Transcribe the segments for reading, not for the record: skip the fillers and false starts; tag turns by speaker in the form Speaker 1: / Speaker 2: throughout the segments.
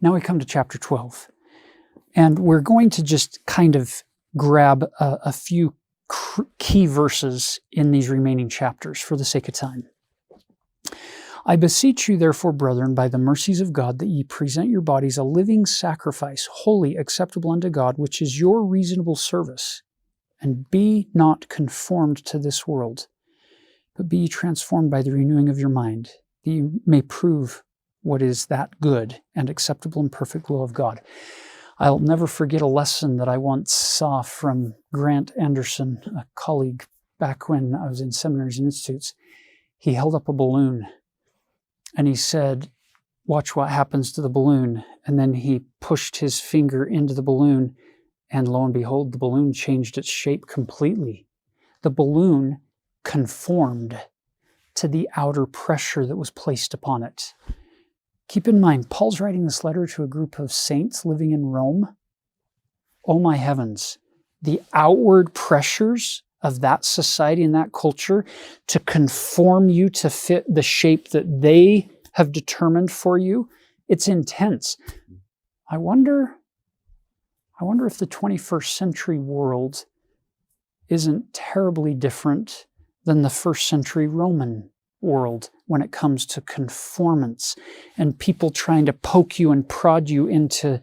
Speaker 1: Now we come to chapter 12. And we're going to just kind of grab a few key verses in these remaining chapters for the sake of time. I beseech you, therefore, brethren, by the mercies of God, that ye present your bodies a living sacrifice, holy, acceptable unto God, which is your reasonable service. And be not conformed to this world, but be ye transformed by the renewing of your mind, that you may prove what is that good and acceptable and perfect will of God. I'll never forget a lesson that I once saw from Grant Anderson, a colleague back when I was in seminaries and institutes. He held up a balloon and he said, watch what happens to the balloon. And then he pushed his finger into the balloon, and lo and behold, the balloon changed its shape completely. The balloon conformed to the outer pressure that was placed upon it. Keep in mind, Paul's writing this letter to a group of saints living in Rome. Oh my heavens, the outward pressures of that society and that culture to conform you to fit the shape that they have determined for you, it's intense. I wonder if the 21st century world isn't terribly different than the first century Roman world when it comes to conformance and people trying to poke you and prod you into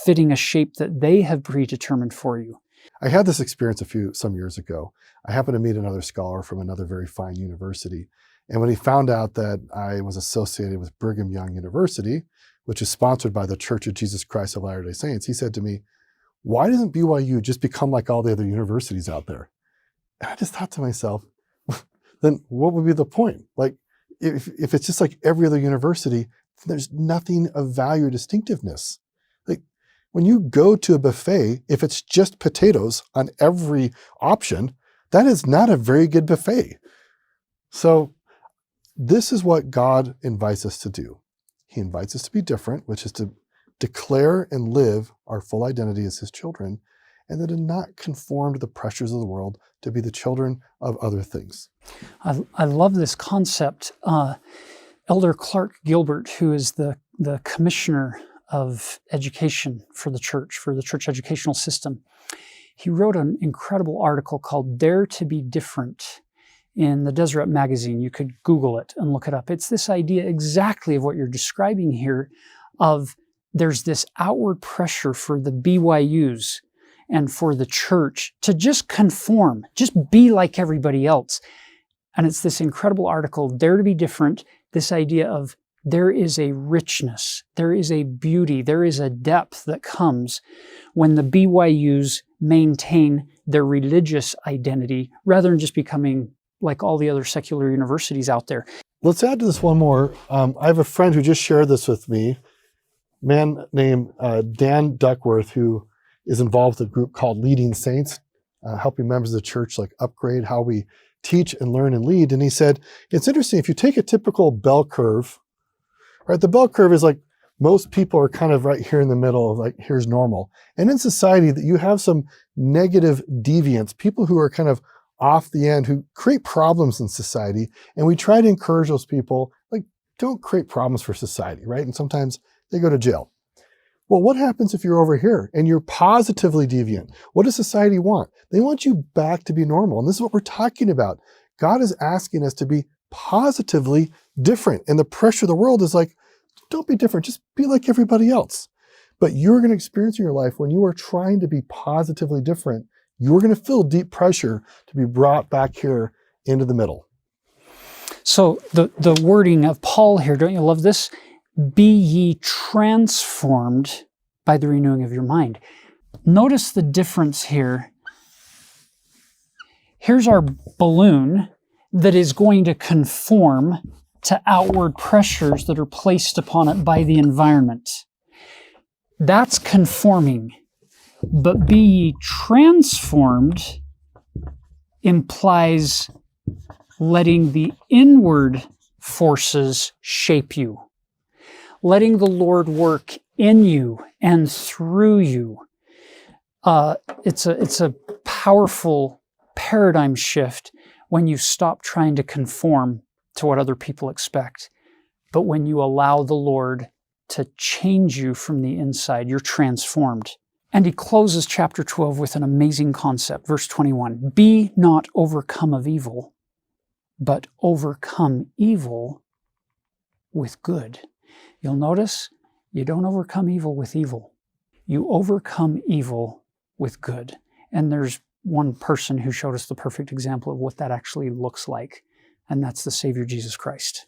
Speaker 1: fitting a shape that they have predetermined for you.
Speaker 2: I had this experience some years ago. I happened to meet another scholar from another very fine university. And when he found out that I was associated with Brigham Young University, which is sponsored by the Church of Jesus Christ of Latter-day Saints, he said to me, why doesn't BYU just become like all the other universities out there? And I just thought to myself, then what would be the point? Like, if it's just like every other university, there's nothing of value or distinctiveness. Like, when you go to a buffet, if it's just potatoes on every option, that is not a very good buffet. So this is what God invites us to do. He invites us to be different, which is to declare and live our full identity as his children, and then to not conform to the pressures of the world, to be the children of other things.
Speaker 1: I love this concept. Elder Clark Gilbert, who is the commissioner of education for the church educational system, he wrote an incredible article called Dare to be Different in the Deseret magazine. You could Google it and look it up. It's this idea exactly of what you're describing here, of there's this outward pressure for the BYUs and for the church to just conform, just be like everybody else. And it's this incredible article, Dare to be Different, this idea of there is a richness, there is a beauty, there is a depth that comes when the BYUs maintain their religious identity rather than just becoming like all the other secular universities out there.
Speaker 2: Let's add to this one more. I have a friend who just shared this with me, a man named Dan Duckworth, who is involved with a group called Leading Saints, helping members of the church like upgrade how we teach and learn and lead. And he said, it's interesting, if you take a typical bell curve, right? The bell curve is like most people are kind of right here in the middle of like, here's normal. And in society that you have some negative deviants, people who are kind of off the end, who create problems in society. And we try to encourage those people, like, don't create problems for society, right? And sometimes they go to jail. Well, what happens if you're over here and you're positively deviant? What does society want? They want you back to be normal. And this is what we're talking about. God is asking us to be positively different. And the pressure of the world is like, don't be different, just be like everybody else. But you're going to experience in your life when you are trying to be positively different, you're going to feel deep pressure to be brought back here into the middle.
Speaker 1: So the wording of Paul here, don't you love this? Be ye transformed by the renewing of your mind. Notice the difference here. Here's our balloon that is going to conform to outward pressures that are placed upon it by the environment. That's conforming. But be ye transformed implies letting the inward forces shape you, letting the Lord work in you and through you. It's a powerful paradigm shift when you stop trying to conform to what other people expect, but when you allow the Lord to change you from the inside. You're transformed. And he closes chapter 12 with an amazing concept. Verse 21, be not overcome of evil, but overcome evil with good. You'll notice you don't overcome evil with evil. You overcome evil with good. And there's one person who showed us the perfect example of what that actually looks like, and that's the Savior Jesus Christ.